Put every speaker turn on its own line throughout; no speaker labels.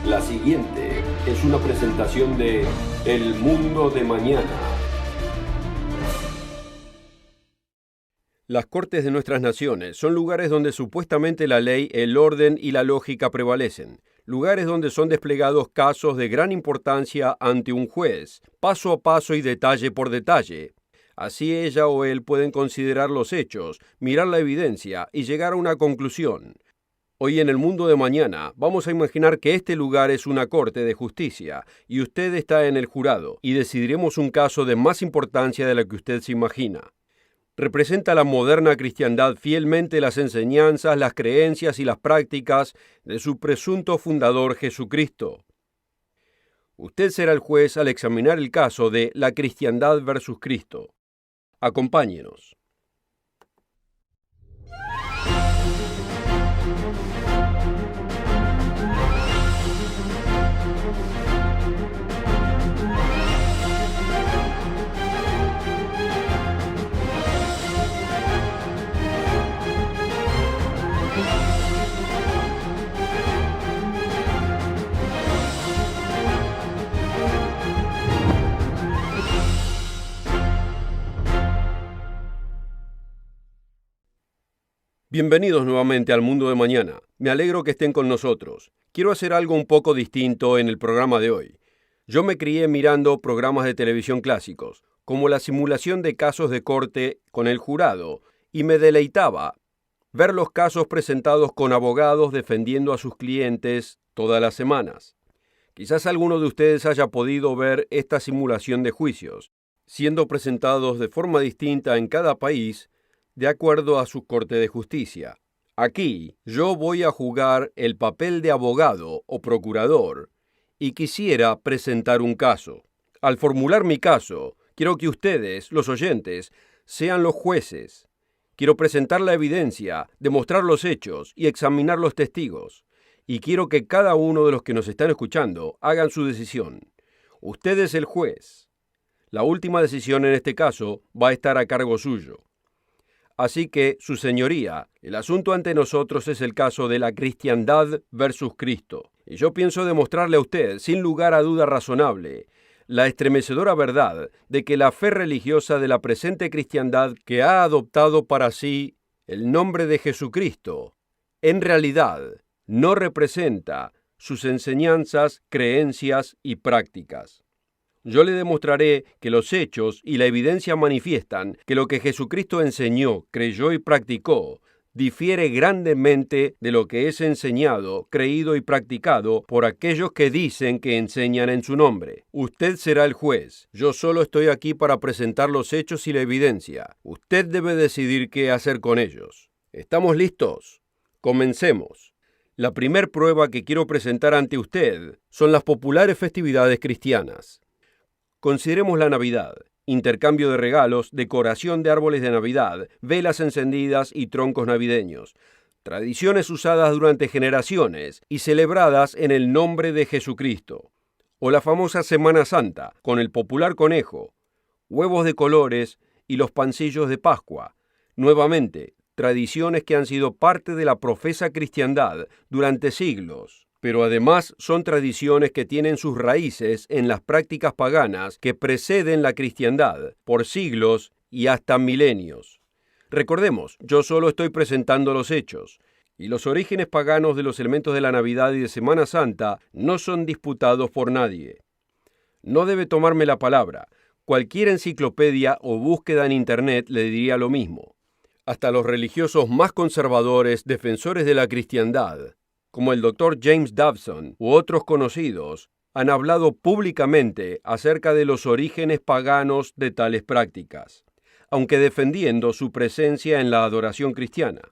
La siguiente es una presentación de El Mundo de Mañana. Las cortes de nuestras naciones son lugares donde supuestamente la ley, el orden y la lógica prevalecen. Lugares donde son desplegados casos de gran importancia ante un juez, paso a paso y detalle por detalle. Así ella o él pueden considerar los hechos, mirar la evidencia y llegar a una conclusión. Hoy en el mundo de mañana vamos a imaginar que este lugar es una corte de justicia y usted está en el jurado y decidiremos un caso de más importancia de la que usted se imagina. Representa la moderna cristiandad fielmente las enseñanzas, las creencias y las prácticas de su presunto fundador Jesucristo. Usted será el juez al examinar el caso de la cristiandad versus Cristo. Acompáñenos. Bienvenidos nuevamente al Mundo de Mañana. Me alegro que estén con nosotros. Quiero hacer algo un poco distinto en el programa de hoy. Yo me crié mirando programas de televisión clásicos, como la simulación de casos de corte con el jurado, y me deleitaba ver los casos presentados con abogados defendiendo a sus clientes todas las semanas. Quizás alguno de ustedes haya podido ver esta simulación de juicios, siendo presentados de forma distinta en cada país, de acuerdo a su corte de justicia. Aquí yo voy a jugar el papel de abogado o procurador y quisiera presentar un caso. Al formular mi caso, quiero que ustedes, los oyentes, sean los jueces. Quiero presentar la evidencia, demostrar los hechos y examinar los testigos. Y quiero que cada uno de los que nos están escuchando hagan su decisión. Usted es el juez. La última decisión en este caso va a estar a cargo suyo. Así que, su señoría, el asunto ante nosotros es el caso de la cristiandad versus Cristo. Y yo pienso demostrarle a usted, sin lugar a duda razonable, la estremecedora verdad de que la fe religiosa de la presente cristiandad que ha adoptado para sí el nombre de Jesucristo, en realidad no representa sus enseñanzas, creencias y prácticas. Yo le demostraré que los hechos y la evidencia manifiestan que lo que Jesucristo enseñó, creyó y practicó difiere grandemente de lo que es enseñado, creído y practicado por aquellos que dicen que enseñan en su nombre. Usted será el juez. Yo solo estoy aquí para presentar los hechos y la evidencia. Usted debe decidir qué hacer con ellos. ¿Estamos listos? Comencemos. La primer prueba que quiero presentar ante usted son las populares festividades cristianas. Consideremos la Navidad, intercambio de regalos, decoración de árboles de Navidad, velas encendidas y troncos navideños, tradiciones usadas durante generaciones y celebradas en el nombre de Jesucristo. O la famosa Semana Santa, con el popular conejo, huevos de colores y los pancillos de Pascua. Nuevamente, tradiciones que han sido parte de la profesa cristiandad durante siglos. Pero además son tradiciones que tienen sus raíces en las prácticas paganas que preceden la cristiandad por siglos y hasta milenios. Recordemos, yo solo estoy presentando los hechos, y los orígenes paganos de los elementos de la Navidad y de Semana Santa no son disputados por nadie. No debe tomarme la palabra. Cualquier enciclopedia o búsqueda en Internet le diría lo mismo. Hasta los religiosos más conservadores, defensores de la cristiandad, como el Dr. James Dobson u otros conocidos, han hablado públicamente acerca de los orígenes paganos de tales prácticas, aunque defendiendo su presencia en la adoración cristiana.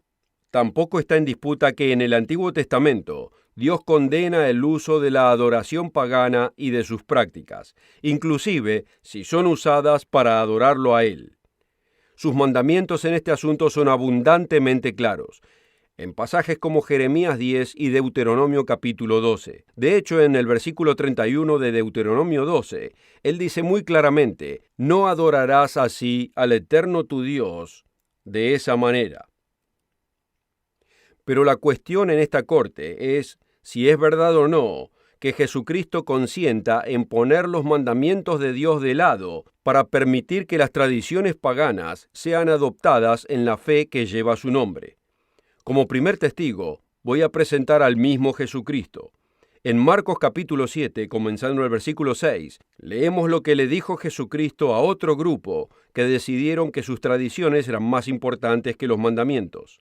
Tampoco está en disputa que en el Antiguo Testamento Dios condena el uso de la adoración pagana y de sus prácticas, inclusive si son usadas para adorarlo a Él. Sus mandamientos en este asunto son abundantemente claros, en pasajes como Jeremías 10 y Deuteronomio capítulo 12. De hecho, en el versículo 31 de Deuteronomio 12, él dice muy claramente, no adorarás así al Eterno tu Dios de esa manera. Pero la cuestión en esta corte es si es verdad o no que Jesucristo consienta en poner los mandamientos de Dios de lado para permitir que las tradiciones paganas sean adoptadas en la fe que lleva su nombre. Como primer testigo, voy a presentar al mismo Jesucristo. En Marcos capítulo 7, comenzando en el versículo 6, leemos lo que le dijo Jesucristo a otro grupo que decidieron que sus tradiciones eran más importantes que los mandamientos.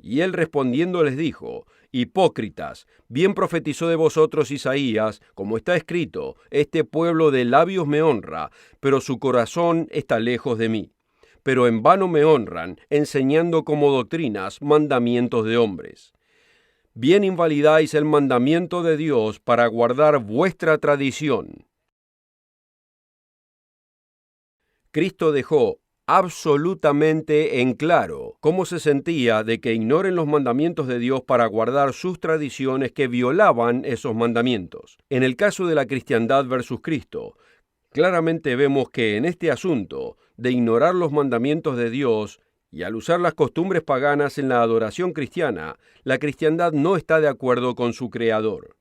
Y él respondiendo les dijo: hipócritas, bien profetizó de vosotros Isaías, como está escrito: este pueblo de labios me honra, pero su corazón está lejos de mí. Pero en vano me honran, enseñando como doctrinas mandamientos de hombres. Bien invalidáis el mandamiento de Dios para guardar vuestra tradición. Cristo dejó absolutamente en claro cómo se sentía de que ignoren los mandamientos de Dios para guardar sus tradiciones que violaban esos mandamientos. En el caso de la cristiandad versus Cristo, claramente vemos que en este asunto de ignorar los mandamientos de Dios y al usar las costumbres paganas en la adoración cristiana, la cristiandad no está de acuerdo con su Creador.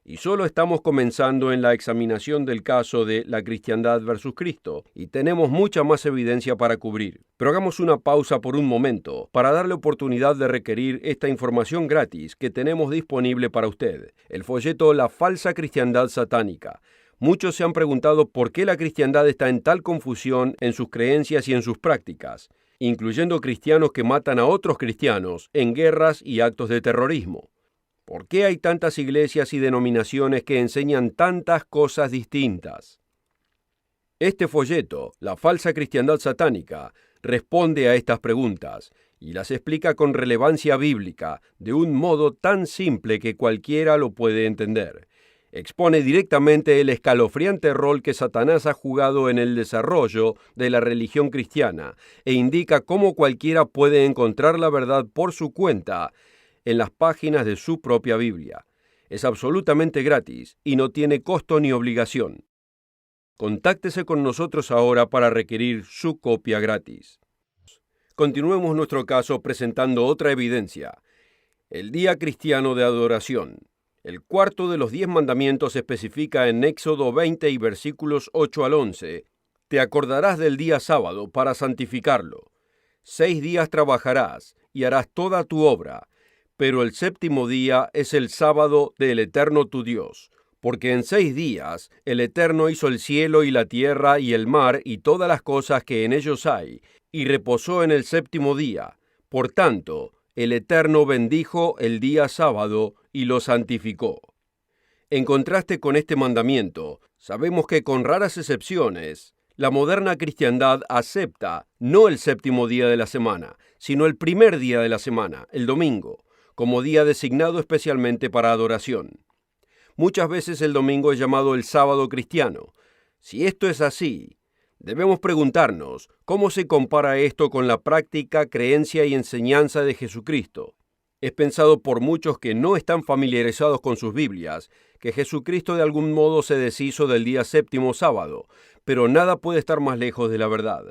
Y solo estamos comenzando en la examinación del caso de la cristiandad versus Cristo, y tenemos mucha más evidencia para cubrir. Pero hagamos una pausa por un momento para darle oportunidad de requerir esta información gratis que tenemos disponible para usted, el folleto La falsa cristiandad satánica. Muchos se han preguntado por qué la cristiandad está en tal confusión en sus creencias y en sus prácticas, incluyendo cristianos que matan a otros cristianos en guerras y actos de terrorismo. ¿Por qué hay tantas iglesias y denominaciones que enseñan tantas cosas distintas? Este folleto, La falsa cristiandad satánica, responde a estas preguntas y las explica con relevancia bíblica de un modo tan simple que cualquiera lo puede entender. Expone directamente el escalofriante rol que Satanás ha jugado en el desarrollo de la religión cristiana e indica cómo cualquiera puede encontrar la verdad por su cuenta en las páginas de su propia Biblia. Es absolutamente gratis y no tiene costo ni obligación. Contáctese con nosotros ahora para requerir su copia gratis. Continuemos nuestro caso presentando otra evidencia. El día cristiano de adoración. El cuarto de los 10 mandamientos especifica en Éxodo 20 y versículos 8 al 11: te acordarás del día sábado para santificarlo. 6 días trabajarás y harás toda tu obra, pero el séptimo día es el sábado del Eterno tu Dios, porque en 6 días el Eterno hizo el cielo y la tierra y el mar y todas las cosas que en ellos hay, y reposó en el séptimo día. Por tanto, el Eterno bendijo el día sábado y lo santificó. En contraste con este mandamiento, sabemos que con raras excepciones, la moderna cristiandad acepta no el séptimo día de la semana, sino el primer día de la semana, el domingo, como día designado especialmente para adoración. Muchas veces el domingo es llamado el sábado cristiano. Si esto es así, debemos preguntarnos cómo se compara esto con la práctica, creencia y enseñanza de Jesucristo. Es pensado por muchos que no están familiarizados con sus Biblias que Jesucristo de algún modo se deshizo del día séptimo sábado, pero nada puede estar más lejos de la verdad.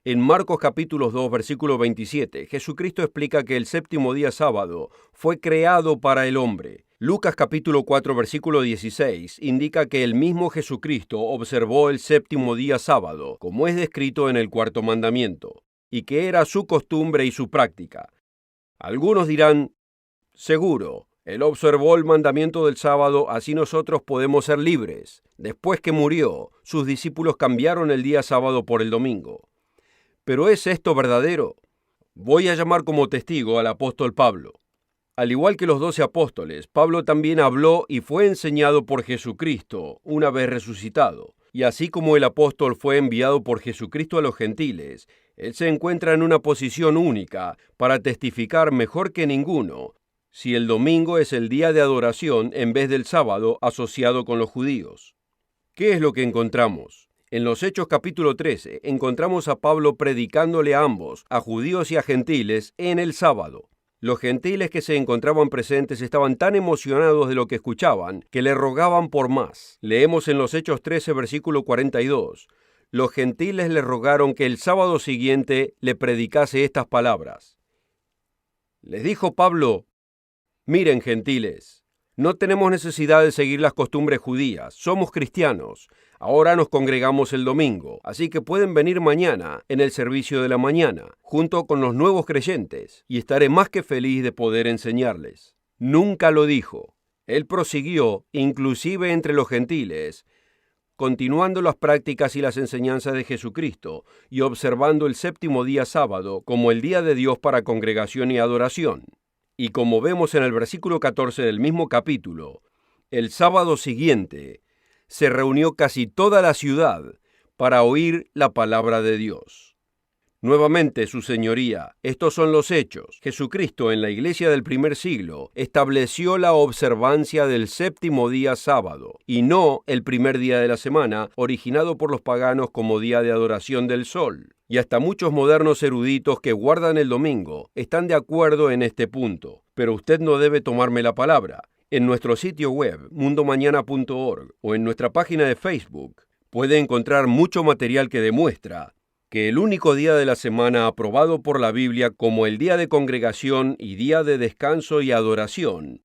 En Marcos capítulo 2, versículo 27, Jesucristo explica que el séptimo día sábado fue creado para el hombre. Lucas capítulo 4, versículo 16, indica que el mismo Jesucristo observó el séptimo día sábado, como es descrito en el cuarto mandamiento, y que era su costumbre y su práctica. Algunos dirán: seguro, él observó el mandamiento del sábado, así nosotros podemos ser libres. Después que murió, sus discípulos cambiaron el día sábado por el domingo. ¿Pero es esto verdadero? Voy a llamar como testigo al apóstol Pablo. Al igual que los 12 apóstoles, Pablo también habló y fue enseñado por Jesucristo una vez resucitado. Y así como el apóstol fue enviado por Jesucristo a los gentiles, él se encuentra en una posición única para testificar mejor que ninguno si el domingo es el día de adoración en vez del sábado asociado con los judíos. ¿Qué es lo que encontramos? En los Hechos capítulo 13 encontramos a Pablo predicándole a ambos, a judíos y a gentiles, en el sábado. Los gentiles que se encontraban presentes estaban tan emocionados de lo que escuchaban que le rogaban por más. Leemos en los Hechos 13, versículo 42. Los gentiles le rogaron que el sábado siguiente le predicase estas palabras. Les dijo Pablo: miren, gentiles, No tenemos necesidad de seguir las costumbres judías, somos cristianos. Ahora nos congregamos el domingo, así que pueden venir mañana en el servicio de la mañana, junto con los nuevos creyentes, y estaré más que feliz de poder enseñarles. Nunca lo dijo. Él prosiguió, inclusive entre los gentiles, continuando las prácticas y las enseñanzas de Jesucristo y observando el séptimo día sábado como el día de Dios para congregación y adoración. Y como vemos en el versículo 14 del mismo capítulo, el sábado siguiente se reunió casi toda la ciudad para oír la palabra de Dios. Nuevamente, su señoría, estos son los hechos. Jesucristo en la iglesia del primer siglo estableció la observancia del séptimo día sábado y no el primer día de la semana, originado por los paganos como día de adoración del sol. Y hasta muchos modernos eruditos que guardan el domingo están de acuerdo en este punto. Pero usted no debe tomarme la palabra. En nuestro sitio web, mundomañana.org, o en nuestra página de Facebook, puede encontrar mucho material que demuestra que el único día de la semana aprobado por la Biblia como el día de congregación y día de descanso y adoración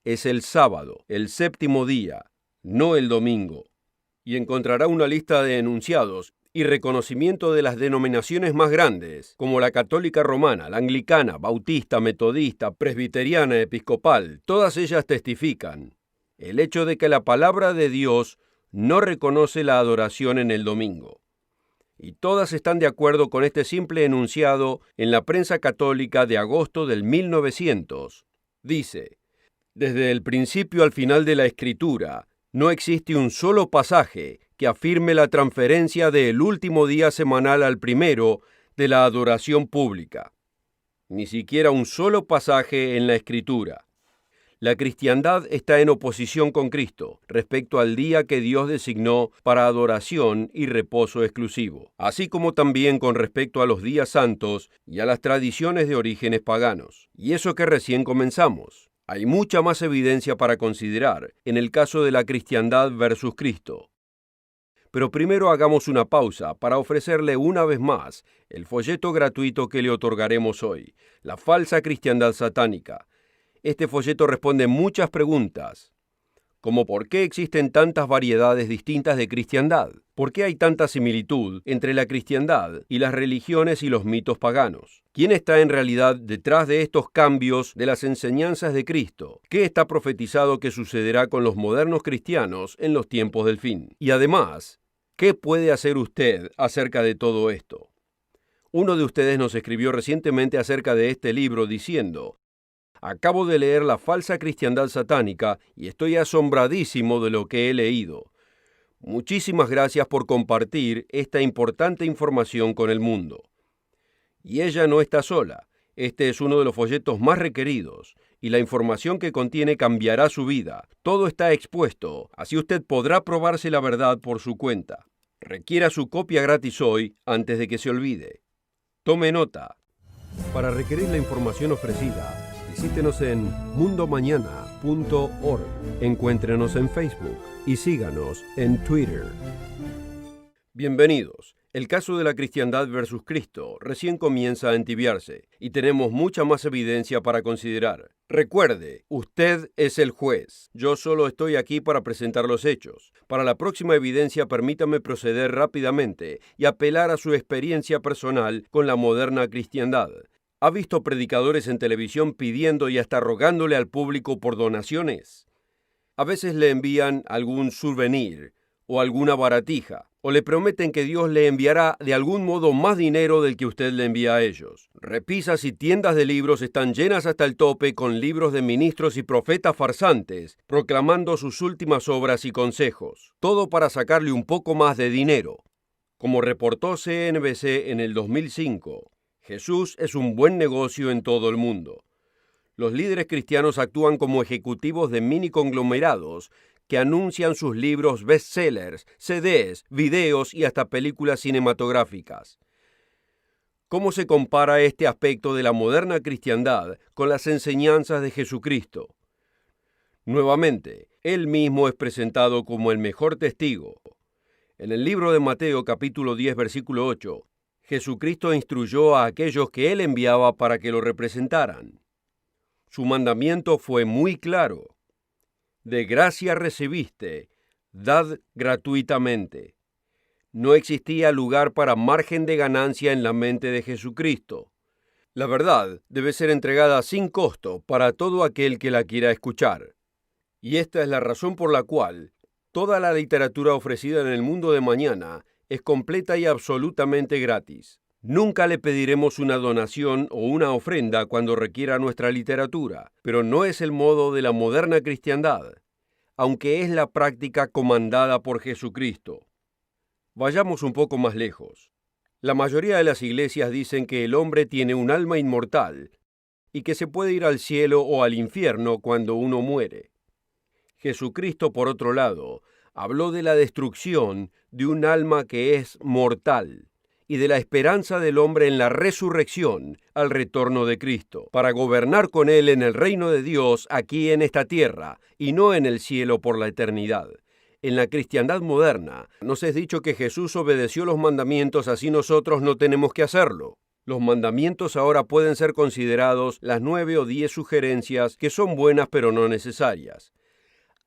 es el sábado, el séptimo día, no el domingo. Y encontrará una lista de enunciados y reconocimiento de las denominaciones más grandes, como la católica romana, la anglicana, bautista, metodista, presbiteriana, episcopal. Todas ellas testifican el hecho de que la palabra de Dios no reconoce la adoración en el domingo. Y todas están de acuerdo con este simple enunciado en la prensa católica de agosto del 1900. Dice: desde el principio al final de la Escritura, no existe un solo pasaje que afirme la transferencia del último día semanal al primero de la adoración pública. Ni siquiera un solo pasaje en la Escritura. La cristiandad está en oposición con Cristo respecto al día que Dios designó para adoración y reposo exclusivo, así como también con respecto a los días santos y a las tradiciones de orígenes paganos. Y eso que recién comenzamos. Hay mucha más evidencia para considerar en el caso de la cristiandad versus Cristo. Pero primero hagamos una pausa para ofrecerle una vez más el folleto gratuito que le otorgaremos hoy, La falsa cristiandad satánica. Este folleto responde muchas preguntas, como ¿por qué existen tantas variedades distintas de cristiandad? ¿Por qué hay tanta similitud entre la cristiandad y las religiones y los mitos paganos? ¿Quién está en realidad detrás de estos cambios de las enseñanzas de Cristo? ¿Qué está profetizado que sucederá con los modernos cristianos en los tiempos del fin? Y además, ¿qué puede hacer usted acerca de todo esto? Uno de ustedes nos escribió recientemente acerca de este libro diciendo: acabo de leer La falsa cristiandad satánica y estoy asombradísimo de lo que he leído. Muchísimas gracias por compartir esta importante información con el mundo. Y ella no está sola. Este es uno de los folletos más requeridos y la información que contiene cambiará su vida. Todo está expuesto, así usted podrá probarse la verdad por su cuenta. Requiera su copia gratis hoy antes de que se olvide. Tome nota. Para requerir la información ofrecida, visítenos en mundomañana.org, encuéntrenos en Facebook y síganos en Twitter. Bienvenidos. El caso de la cristiandad versus Cristo recién comienza a entibiarse y tenemos mucha más evidencia para considerar. Recuerde, usted es el juez. Yo solo estoy aquí para presentar los hechos. Para la próxima evidencia, permítame proceder rápidamente y apelar a su experiencia personal con la moderna cristiandad. ¿Ha visto predicadores en televisión pidiendo y hasta rogándole al público por donaciones? A veces le envían algún souvenir o alguna baratija, o le prometen que Dios le enviará de algún modo más dinero del que usted le envía a ellos. Repisas y tiendas de libros están llenas hasta el tope con libros de ministros y profetas farsantes, proclamando sus últimas obras y consejos, todo para sacarle un poco más de dinero. Como reportó CNBC en el 2005, Jesús es un buen negocio en todo el mundo. Los líderes cristianos actúan como ejecutivos de mini conglomerados que anuncian sus libros bestsellers, CDs, videos y hasta películas cinematográficas. ¿Cómo se compara este aspecto de la moderna cristiandad con las enseñanzas de Jesucristo? Nuevamente, él mismo es presentado como el mejor testigo. En el libro de Mateo capítulo 10 versículo 8, Jesucristo instruyó a aquellos que él enviaba para que lo representaran. Su mandamiento fue muy claro. De gracia recibiste, dad gratuitamente. No existía lugar para margen de ganancia en la mente de Jesucristo. La verdad debe ser entregada sin costo para todo aquel que la quiera escuchar. Y esta es la razón por la cual toda la literatura ofrecida en el mundo de mañana es completa y absolutamente gratis. Nunca le pediremos una donación o una ofrenda cuando requiera nuestra literatura, pero no es el modo de la moderna cristiandad, aunque es la práctica comandada por Jesucristo. Vayamos un poco más lejos. La mayoría de las iglesias dicen que el hombre tiene un alma inmortal y que se puede ir al cielo o al infierno cuando uno muere. Jesucristo, por otro lado, habló de la destrucción de un alma que es mortal y de la esperanza del hombre en la resurrección al retorno de Cristo, para gobernar con él en el reino de Dios aquí en esta tierra y no en el cielo por la eternidad. En la cristiandad moderna nos es dicho que Jesús obedeció los mandamientos, así nosotros no tenemos que hacerlo. Los mandamientos ahora pueden ser considerados las 9 o 10 sugerencias que son buenas pero no necesarias.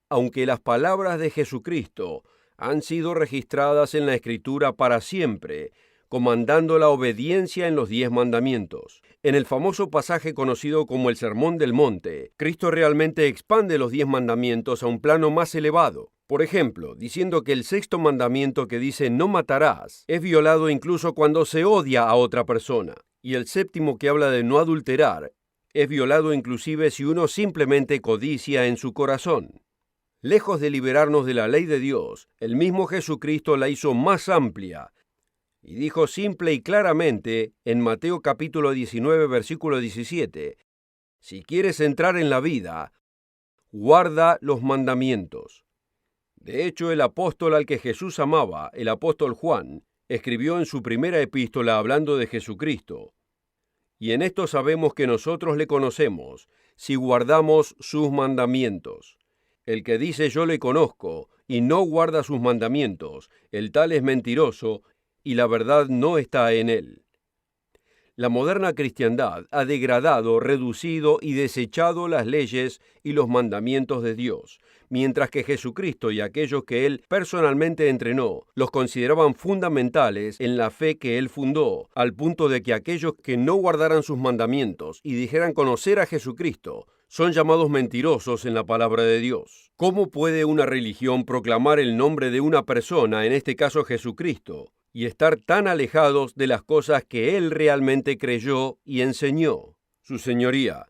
Aunque las palabras de Jesucristo han sido registradas en la Escritura para siempre, comandando la obediencia en los 10 mandamientos. En el famoso pasaje conocido como el Sermón del Monte, Cristo realmente expande los 10 mandamientos a un plano más elevado. Por ejemplo, diciendo que el 6º mandamiento, que dice no matarás, es violado incluso cuando se odia a otra persona. Y el 7º, que habla de no adulterar, es violado inclusive si uno simplemente codicia en su corazón. Lejos de liberarnos de la ley de Dios, el mismo Jesucristo la hizo más amplia y dijo simple y claramente en Mateo capítulo 19, versículo 17, si quieres entrar en la vida, guarda los mandamientos. De hecho, el apóstol al que Jesús amaba, el apóstol Juan, escribió en su primera epístola hablando de Jesucristo. Y en esto sabemos que nosotros le conocemos, si guardamos sus mandamientos. El que dice yo le conozco y no guarda sus mandamientos, el tal es mentiroso y la verdad no está en él. La moderna cristiandad ha degradado, reducido y desechado las leyes y los mandamientos de Dios, mientras que Jesucristo y aquellos que Él personalmente entrenó los consideraban fundamentales en la fe que Él fundó, al punto de que aquellos que no guardaran sus mandamientos y dijeran conocer a Jesucristo son llamados mentirosos en la palabra de Dios. ¿Cómo puede una religión proclamar el nombre de una persona, en este caso Jesucristo, y estar tan alejados de las cosas que Él realmente creyó y enseñó? Su Señoría,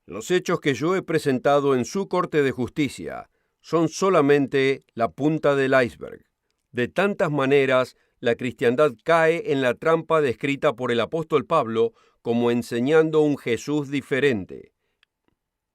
los hechos que yo he presentado en su corte de justicia son solamente la punta del iceberg. De tantas maneras, la cristiandad cae en la trampa descrita por el apóstol Pablo como enseñando un Jesús diferente.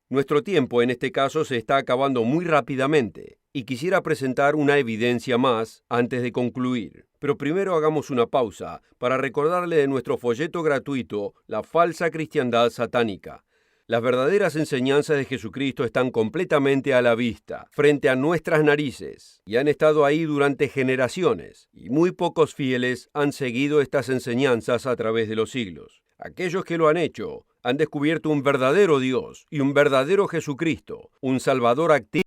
Nuestro tiempo en este caso se está acabando muy rápidamente y quisiera presentar una evidencia más antes de concluir. Pero primero hagamos una pausa para recordarle de nuestro folleto gratuito La falsa cristiandad satánica. Las verdaderas enseñanzas de Jesucristo están completamente a la vista, frente a nuestras narices, y han estado ahí durante generaciones, y muy pocos fieles han seguido estas enseñanzas a través de los siglos. Aquellos que lo han hecho han descubierto un verdadero Dios y un verdadero Jesucristo, un Salvador activo